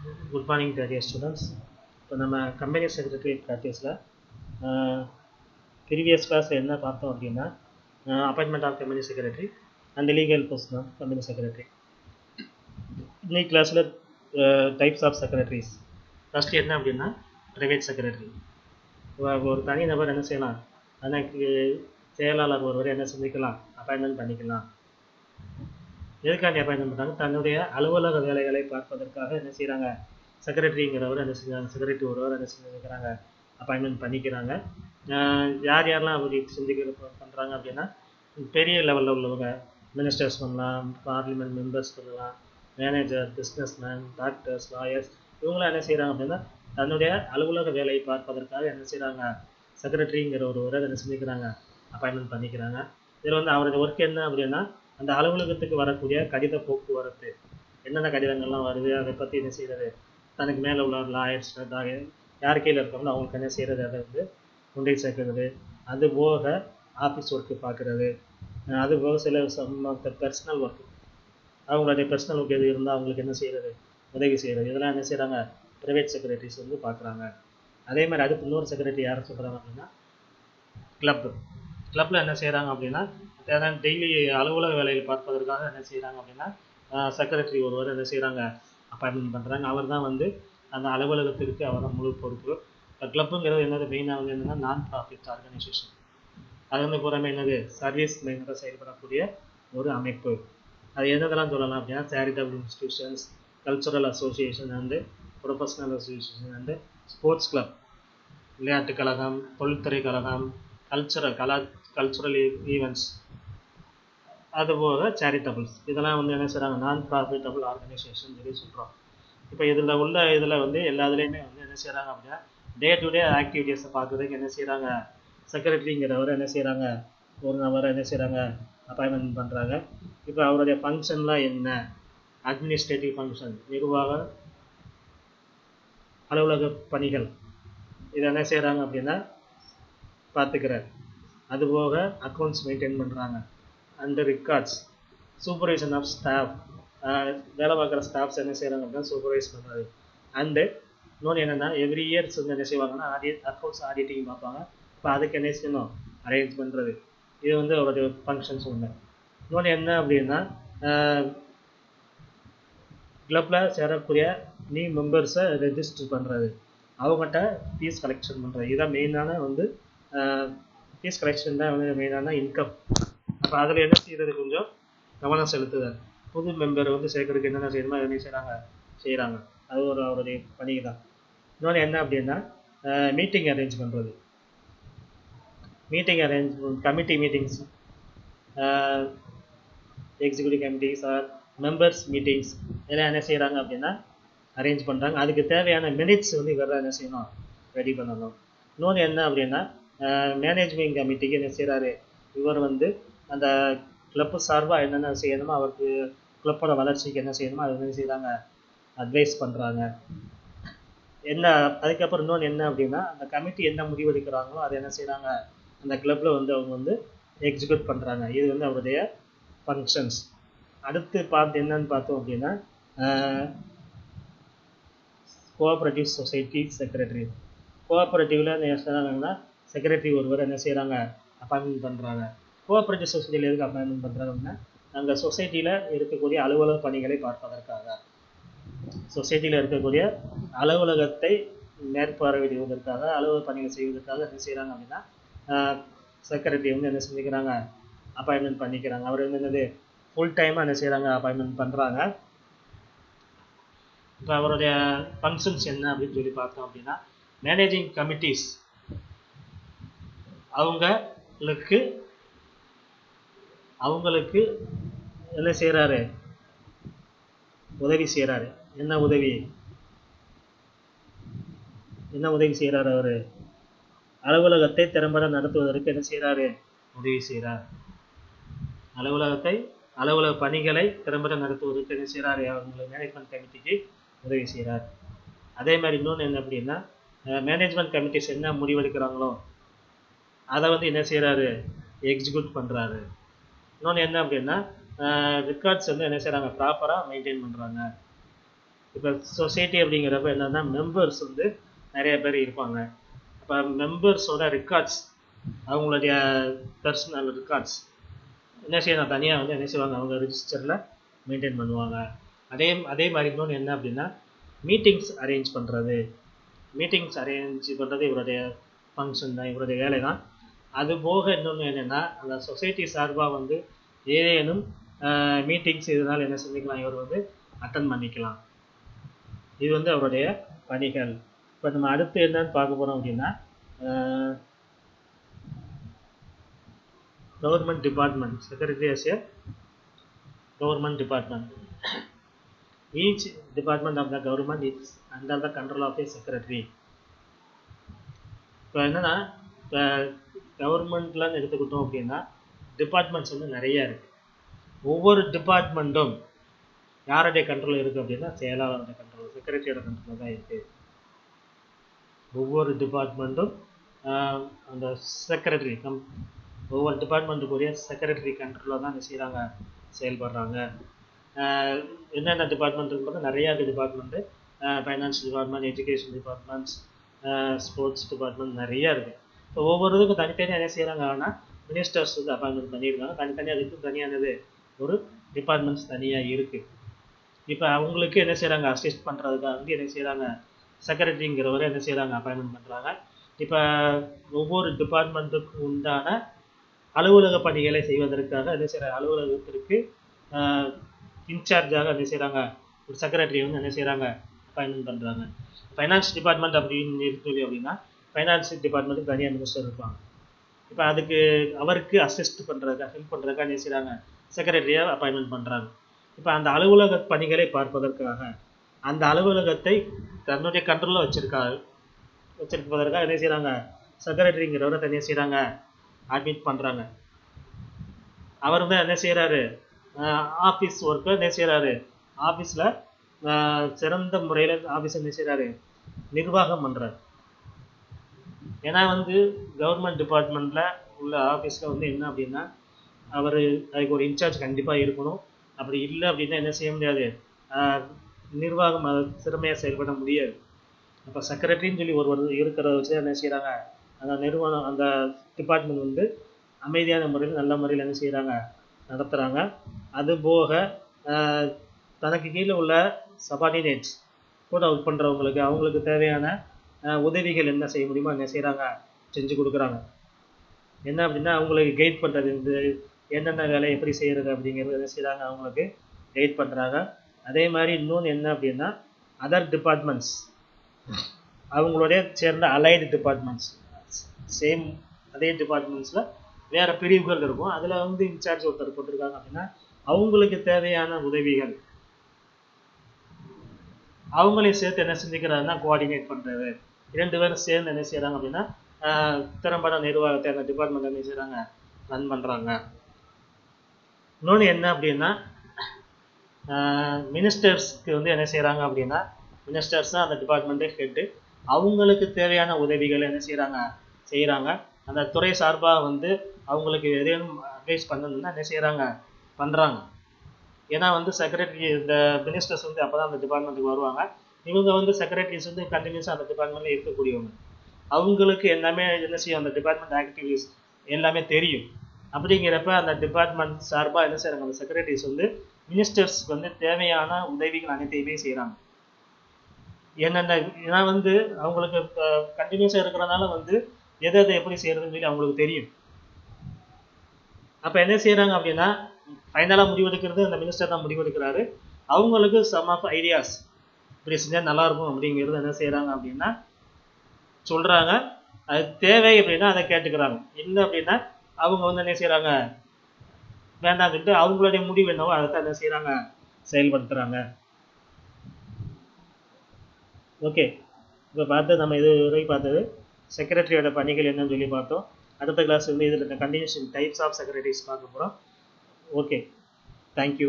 Good morning, dear students. இப்போ நம்ம company secretary ப்ராக்டிஸில் previous கிளாஸில் என்ன பார்த்தோம் அப்படின்னா appointment of company secretary and legal person of company secretary. இன்னைக்கு கிளாஸில் டைப்ஸ் ஆஃப் செக்ரட்டரிஸ். ஃபஸ்ட்டு என்ன அப்படின்னா ப்ரைவேட் செக்ரட்டரி. ஒரு தனி நபர் என்ன செய்யலாம், எனக்கு செயலாளர் ஒருவர் என்ன செஞ்சுக்கலாம், அப்பாயின்மெண்ட் பண்ணிக்கலாம். எதுக்காண்டி அப்பாயின்மெண்ட் பண்ணுறாங்க, தன்னுடைய அலுவலக வேலைகளை பார்ப்பதற்காக என்ன செய்கிறாங்க, செக்ரட்டரிங்கிறவர் என்ன செஞ்சாங்க, செக்ரட்டரி ஒருவர் என்ன செஞ்சுக்கிறாங்க, அப்பாயின்மெண்ட் பண்ணிக்கிறாங்க. யார் யாரெல்லாம் அப்படி பண்ணுறாங்க அப்படின்னா, பெரிய லெவலில் உள்ளவங்க மினிஸ்டர்ஸ் பண்ணலாம், பார்லிமெண்ட் மெம்பர்ஸ் பண்ணலாம், மேனேஜர், பிஸ்னஸ்மேன், டாக்டர்ஸ், லாயர்ஸ், இவங்களாம் என்ன செய்கிறாங்க அப்படின்னா தன்னுடைய அலுவலக வேலையை பார்ப்பதற்காக என்ன செய்கிறாங்க, செக்ரட்டரிங்கிற ஒருவரை என்ன செஞ்சுக்கிறாங்க, அப்பாயின்மெண்ட் பண்ணிக்கிறாங்க. இதில் வந்து அவருடைய ஒர்க் என்ன அப்படின்னா, அந்த அலுவலகத்துக்கு வரக்கூடிய கடித போக்குவரத்து, என்னென்ன கடிதங்கள்லாம் வருது அதை பற்றி என்ன செய்கிறது, தனக்கு மேலே உள்ள லாயர்ஸ் யார் கீழே இருக்காங்களோ அவங்களுக்கு என்ன செய்கிறது, அதை வந்து கொண்டு சேர்க்கிறது. அது போக ஆஃபீஸ் ஒர்க்கு பார்க்குறது, அது போக சில மற்ற பர்சனல் ஒர்க்கு, அவங்களுடைய பர்சனல் ஒர்க் எது இருந்தால் அவங்களுக்கு என்ன செய்கிறது, உதவி செய்கிறது. இதெல்லாம் என்ன செய்கிறாங்க, ப்ரைவேட் செக்ரட்டரிஸ் வந்து பார்க்குறாங்க. அதே மாதிரி அதுக்கு இன்னொரு செக்ரட்டரி யாரை சொல்கிறாங்க அப்படின்னா கிளப்பில் என்ன செய்கிறாங்க அப்படின்னா டெய்லி அலுவலக வேலையில் பார்ப்பதற்காக என்ன செய்கிறாங்க அப்படின்னா செக்ரட்டரி ஒருவர் என்ன செய்கிறாங்க, அப்பாயின்மெண்ட் பண்ணுறாங்க. அவர் தான் வந்து அந்த அலுவலகத்திற்கு அவர் தான் முழு பொறுப்பு. கிளப்புங்கிறது என்னது, மெயினாக வந்து என்னென்னா நான் ப்ராஃபிட் ஆர்கனைசேஷன். அது வந்து புறமே என்னது, சர்வீஸ் மைண்டாக செயல்படக்கூடிய ஒரு அமைப்பு. அது எதெல்லாம் சொல்லலாம் அப்படின்னா charitable institutions, cultural association and professional association and sports club, விளையாட்டு கழகம், தொழில்துறை கழகம், கல்ச்சுரல் ஈவெண்ட்ஸ், அதுபோக சேரிட்டபிள்ஸ். இதெல்லாம் வந்து என்ன செய்கிறாங்க, நான் ப்ராஃபிட்டபிள் ஆர்கனைசேஷன் சொல்லி சொல்கிறோம். இப்போ இதில் வந்து எல்லாத்துலேயுமே வந்து என்ன செய்கிறாங்க அப்படின்னா டே டு டே ஆக்டிவிட்டீஸை பார்க்குறதுக்கு என்ன செய்கிறாங்க, செக்ரட்டரிங்கிறவர் என்ன செய்கிறாங்க, ஒரு நபரை என்ன செய்கிறாங்க, அப்பாயின்மெண்ட் பண்ணுறாங்க. இப்போ அவருடைய ஃபங்க்ஷன்லாம் என்ன, அட்மினிஸ்ட்ரேட்டிவ் ஃபங்க்ஷன், நிர்வாக அலுவலக பணிகள், இதை என்ன செய்கிறாங்க அப்படின்னா பார்த்துக்கிறார். அதுபோக அக்கௌண்ட்ஸ் மெயின்டைன் பண்ணுறாங்க, and records, supervision of staff, வேலை பார்க்குற ஸ்டாஃப்ஸ் என்ன செய்கிறாங்க அப்படின்னா சூப்பர்வைஸ் பண்ணுறது. அண்டு இன்னொன்று என்னென்னா எவ்ரி இயர்ஸ் வந்து என்ன செய்வாங்கன்னா அக்கௌண்ட்ஸ் ஆடிட்டிங் பார்ப்பாங்க. இப்போ அதுக்கு என்ன செய்யணும், அரேஞ்ச் பண்ணுறது. இது வந்து அவருடைய ஃபங்க்ஷன்ஸ் ஒன்று. இன்னொன்று என்ன அப்படின்னா கிளப்பில் சேரக்கூடிய நியூ மெம்பர்ஸை ரெஜிஸ்டர் பண்ணுறது, அவங்ககிட்ட ஃபீஸ் கலெக்ஷன் பண்ணுறது. இதுதான் மெயினான வந்து ஃபீஸ் கலெக்ஷன் தான் வந்து மெயினான இன்கம். அப்போ அதில் என்ன செய்கிறது, கொஞ்சம் கவனம் செலுத்துதல். புது மெம்பர் வந்து சேர்க்கறதுக்கு என்னென்ன செய்யணுமோ என்ன செய்கிறாங்க. அது ஒரு அவருடைய பணி தான். இன்னொன்று என்ன அப்படின்னா மீட்டிங் அரேஞ்ச் பண்ணுறது, committee meetings, executive committees or members meetings, இதெல்லாம் என்ன செய்கிறாங்க அப்படின்னா அரேஞ்ச் பண்ணுறாங்க. அதுக்கு தேவையான மினிட்ஸ் வந்து இவர் என்ன செய்யணும், ரெடி பண்ணணும். இன்னொன்று என்ன அப்படின்னா மேனேஜ்மெண்ட் கமிட்டிக்கு என்ன செய்கிறாரு, இவர் வந்து அந்த கிளப்பு சார்பாக என்னென்ன செய்யணுமோ, அவருக்கு கிளப்போட வளர்ச்சிக்கு என்ன செய்யணுமோ அது என்ன செய்கிறாங்க, அட்வைஸ் பண்ணுறாங்க. என்ன அதுக்கப்புறம் இன்னொன்று என்ன அப்படின்னா அந்த கமிட்டி என்ன முடிவெடுக்கிறாங்களோ அதை என்ன செய்கிறாங்க, அந்த கிளப்பில் வந்து அவங்க வந்து எக்ஸிக்யூட் பண்ணுறாங்க. இது வந்து அவருடைய ஃபங்க்ஷன்ஸ். அடுத்து என்னன்னு பார்த்தோம் அப்படின்னா கோஆப்ரேட்டிவ் சொசைட்டி செக்ரட்டரி. கோஆப்ரேட்டிவில் என்ன செய்கிறாங்கன்னா செக்ரட்டரி ஒருவர் என்ன செய்கிறாங்க, அப்பாயின்மெண்ட் பண்ணுறாங்க. கோஆப்ரேட்டிவ் சொசைட்டியில் எதுக்கு அப்பாயின்மெண்ட் பண்ணுறாங்க அப்படின்னா அந்த சொசைட்டியில் இருக்கக்கூடிய அலுவலக பணிகளை பார்ப்பதற்காக, சொசைட்டியில் இருக்கக்கூடிய அலுவலகத்தை மேற்பார்வையிடுவதற்காக, அலுவலக பணிகள் செய்வதற்காக என்ன செய்கிறாங்க அப்படின்னா செக்ரட்டரி வந்து என்ன செஞ்சுக்கிறாங்க, அப்பாயின்மெண்ட் பண்ணிக்கிறாங்க. அவர் வந்து என்னது ஃபுல் டைமாக என்ன செய்கிறாங்க, அப்பாயின்மெண்ட் பண்ணுறாங்க. இப்போ அவருடைய ஃபங்க்ஷன்ஸ் என்ன அப்படின்னு சொல்லி பார்த்தோம் அப்படின்னா மேனேஜிங் கமிட்டிஸ் அவங்களுக்கு என்ன செய்கிறாரு, உதவி செய்கிறாரு. என்ன உதவி செய்கிறாரு, அவர் அலுவலகத்தை திறம்பட நடத்துவதற்கு என்ன செய்கிறாரு, உதவி செய்கிறார். அலுவலக பணிகளை திறம்பட நடத்துவதற்கு என்ன செய்கிறாரு, அவங்களை மேனேஜ்மெண்ட் கமிட்டிக்கு உதவி செய்கிறார். அதே மாதிரி இன்னொன்று என்ன அப்படின்னா மேனேஜ்மெண்ட் கமிட்டிஸ் என்ன முடிவெடுக்கிறாங்களோ அதை வந்து என்ன செய்கிறாரு, எக்ஸிக்யூட் பண்ணுறாரு. இன்னொன்று என்ன அப்படின்னா ரெக்கார்ட்ஸ் வந்து என்ன செய்கிறாங்க, ப்ராப்பராக மெயின்டைன் பண்ணுறாங்க. இப்போ சொசைட்டி அப்படிங்கிறப்ப என்னன்னா மெம்பர்ஸ் வந்து நிறைய பேர் இருப்பாங்க. இப்போ மெம்பர்ஸோட ரெக்கார்ட்ஸ், அவங்களுடைய பர்சனல் ரெக்கார்ட்ஸ் என்ன செய்யணும், தனியாக வந்து என்ன செய்வாங்க, அவங்க ரிஜிஸ்டரில் மெயின்டைன் பண்ணுவாங்க. அதே மாதிரி இன்னொன்று என்ன அப்படின்னா மீட்டிங்ஸ் அரேஞ்ச் பண்ணுறது. மீட்டிங்ஸ் அரேஞ்ச் பண்ணுறது இவருடைய ஃபங்க்ஷன் தான், இவருடைய வேலை தான். அது போக இன்னொன்று என்னென்னா அந்த சொசைட்டி சார்பாக வந்து ஏதேனும் மீட்டிங்ஸ் இதனால் என்ன செஞ்சுக்கலாம், இவர் வந்து அட்டன் பண்ணிக்கலாம். இது வந்து அவருடைய பணிகள். இப்போ நம்ம அடுத்து என்னன்னு பார்க்க போகிறோம் அப்படின்னா government department, secretary as a government department. Each department of the government is under the control of a secretary. இப்போ என்னன்னா இப்போ கவர்மெண்ட்லாம் எடுத்துக்கிட்டோம் அப்படின்னா டிபார்ட்மெண்ட்ஸ் வந்து நிறைய இருக்கு. ஒவ்வொரு டிபார்ட்மெண்ட்டும் யாருடைய கண்ட்ரோல் இருக்குது அப்படின்னா செயலாளருடைய கண்ட்ரோல், செக்ரட்டரியோட கண்ட்ரோல் தான் இருக்குது. ஒவ்வொரு டிபார்ட்மெண்ட்டும் அந்த செக்ரட்டரி ஒவ்வொரு டிபார்ட்மெண்ட்டுக்குரிய செக்ரட்டரி கண்ட்ரோலில் தான் என்ன செய்கிறாங்க, செயல்படுறாங்க. என்னென்ன டிபார்ட்மெண்ட் இருக்கும்போது நிறையா department, finance department, education departments, sports department நிறையா இருக்குது. இப்போ ஒவ்வொரு இதுக்கும் தனித்தனியாக என்ன செய்கிறாங்க, ஆனால் மினிஸ்டர்ஸ் வந்து அப்பாயின்மெண்ட் பண்ணியிருக்காங்க. தனித்தனியாக அதுக்கு தனியானது ஒரு டிபார்ட்மெண்ட்ஸ் தனியாக இருக்குது. இப்போ அவங்களுக்கு என்ன செய்கிறாங்க, அசிஸ்ட் பண்ணுறதுக்காக வந்து என்ன செய்கிறாங்க, செக்ரட்டரிங்கிறவரை என்ன செய்கிறாங்க, அப்பாயின்மெண்ட் பண்ணுறாங்க. இப்போ ஒவ்வொரு டிபார்ட்மெண்ட்டுக்கு உண்டான அலுவலக பணிகளை செய்வதற்காக என்ன செய்கிறாங்க, அலுவலகத்திற்கு இன்சார்ஜாக என்ன செய்கிறாங்க, ஒரு செக்ரட்டரி வந்து என்ன செய்கிறாங்க, அப்பாயின்மெண்ட் பண்ணுறாங்க. ஃபைனான்ஸ் டிபார்ட்மெண்ட் அப்படின்னு இருக்குது அப்படின்னா ஃபைனான்ஸ் டிபார்ட்மெண்ட்டுக்கு தனியாக மினிஸ்டர் இருப்பாங்க. இப்போ அதுக்கு அவருக்கு அசிஸ்ட் பண்ணுறதுக்காக, ஹெல்ப் பண்ணுறதுக்காக என்ன செய்கிறாங்க, செக்ரட்டரியாக அப்பாயின்மெண்ட் பண்ணுறாங்க. இப்போ அந்த அலுவலக பணிகளை பார்ப்பதற்காக அந்த அலுவலகத்தை தன்னுடைய கண்ட்ரோலில் வச்சிருப்பதற்காக என்ன செய்கிறாங்க, செக்ரட்டரிங்கிறவரை தனியாக செய்கிறாங்க, அட்மிட் பண்ணுறாங்க. அவர் தான் என்ன செய்கிறாரு, ஆஃபீஸ் ஒர்க்கை என்ன செய்கிறாரு, ஆஃபீஸில் சிறந்த முறையில் ஆஃபீஸை என்ன செய்கிறாரு, நிர்வாகம் பண்ணுறாரு. ஏன்னா வந்து கவர்மெண்ட் டிபார்ட்மெண்ட்டில் உள்ள ஆஃபீஸில் வந்து என்ன அப்படின்னா அவர் அதுக்கு ஒரு இன்சார்ஜ் கண்டிப்பாக இருக்கணும். அப்படி இல்லை அப்படின்னா என்ன செய்ய முடியாது, நிர்வாகம் திறமையாக செயல்பட முடியாது. அப்போ செக்ரட்டரின்னு சொல்லி ஒருவர் இருக்கிறத வச்சு என்ன செய்கிறாங்க, அந்த நிறுவனம் அந்த டிபார்ட்மெண்ட் வந்து அமைதியான முறையில் நல்ல முறையில் என்ன செய்கிறாங்க, நடத்துகிறாங்க. அதுபோக தனக்கு கீழே உள்ள சபார்டினேட்ஸ் கூட ஒர்க் பண்ணுறவங்களுக்கு அவங்களுக்கு தேவையான உதவிகள் என்ன செய்ய முடியுமோ என்ன செய்கிறாங்க, செஞ்சு கொடுக்குறாங்க. என்ன அப்படின்னா அவங்களுக்கு கைட் பண்ணுறது, இந்த என்னென்ன வேலை எப்படி செய்கிறது அப்படிங்கிறது என்ன செய்கிறாங்க, அவங்களுக்கு கைட் பண்ணுறாங்க. அதே மாதிரி இன்னொன்று என்ன அப்படின்னா அதர் டிபார்ட்மெண்ட்ஸ், அவங்களுடைய சேர்ந்த அலைடு டிபார்ட்மெண்ட்ஸ், சேம் அதே டிபார்ட்மெண்ட்ஸில் வேறு பிரிவுகள் இருக்கும். அதில் வந்து இன்சார்ஜ் ஒருத்தர் போட்டிருக்காங்க அப்படின்னா அவங்களுக்கு தேவையான உதவிகள் அவங்களையும் சேர்த்து என்ன செஞ்சுக்கிறாருன்னா கோஆர்டினேட் பண்ணுறது. 2 பேரும் சேர்ந்து என்ன செய்கிறாங்க அப்படின்னா திறம்பட நிர்வாகத்தை அந்த டிபார்ட்மெண்ட் என்ன செய்கிறாங்க, ரன் பண்ணுறாங்க. இன்னொன்று என்ன அப்படின்னா மினிஸ்டர்ஸ்க்கு வந்து என்ன செய்கிறாங்க அப்படின்னா மினிஸ்டர்ஸ் தான் அந்த டிபார்ட்மெண்ட்டே ஹெட்டு. அவங்களுக்கு தேவையான உதவிகளை என்ன செய்கிறாங்க. அந்த துறை சார்பாக வந்து அவங்களுக்கு எதையும் அட்வைஸ் பண்ணணும்னா என்ன செய்கிறாங்க, பண்ணுறாங்க. ஏன்னா வந்து செக்ரட்டரி இந்த மினிஸ்டர்ஸ் வந்து அப்போ தான் அந்த டிபார்ட்மெண்ட்டுக்கு வருவாங்க. இவங்க வந்து செக்ரட்டரிஸ் வந்து கண்டினியூஸாக அந்த டிபார்ட்மெண்ட்டில் இருக்கக்கூடியவங்க. அவங்களுக்கு எல்லாமே என்ன செய்யும், அந்த டிபார்ட்மெண்ட் ஆக்டிவிட்டிஸ் எல்லாமே தெரியும். அப்படிங்கிறப்ப அந்த டிபார்ட்மெண்ட் சார்பாக என்ன செய்கிறாங்க, அந்த செக்ரட்டரிஸ் வந்து மினிஸ்டர்ஸ்க்கு வந்து தேவையான உதவிகள் அனைத்தையுமே செய்கிறாங்க. ஏன்னா வந்து அவங்களுக்கு கண்டினியூஸாக இருக்கிறனால வந்து எதை எப்படி செய்கிறதுன்னு சொல்லி அவங்களுக்கு தெரியும். அப்போ என்ன செய்கிறாங்க அப்படின்னா ஃபைனலாக முடிவெடுக்கிறது அந்த மினிஸ்டர் தான் முடிவெடுக்கிறாரு. அவங்களுக்கு சம் ஆஃப் ஐடியாஸ் இப்படி செஞ்சால் நல்லாயிருக்கும் அப்படிங்கிறது என்ன செய்கிறாங்க அப்படின்னா சொல்கிறாங்க. அது தேவை அப்படின்னா அதை கேட்டுக்கிறாங்க. இல்லை அப்படின்னா அவங்க வந்து என்ன செய்கிறாங்க, வேண்டாம் சொல்லிட்டு அவங்களுடைய முடிவு என்னவோ அதை தான் என்ன செய்கிறாங்க, செயல்படுத்துகிறாங்க. ஓகே, இப்போ நம்ம இதுவரை பார்த்தது செக்ரட்டரியோட பணிகள் என்னன்னு சொல்லி பார்த்தோம். அடுத்த கிளாஸ் வந்து இதில் கண்டினியூஷன் டைப்ஸ் ஆஃப் செக்ரட்டரிஸ் பார்க்க போகிறோம். Okay, thank you.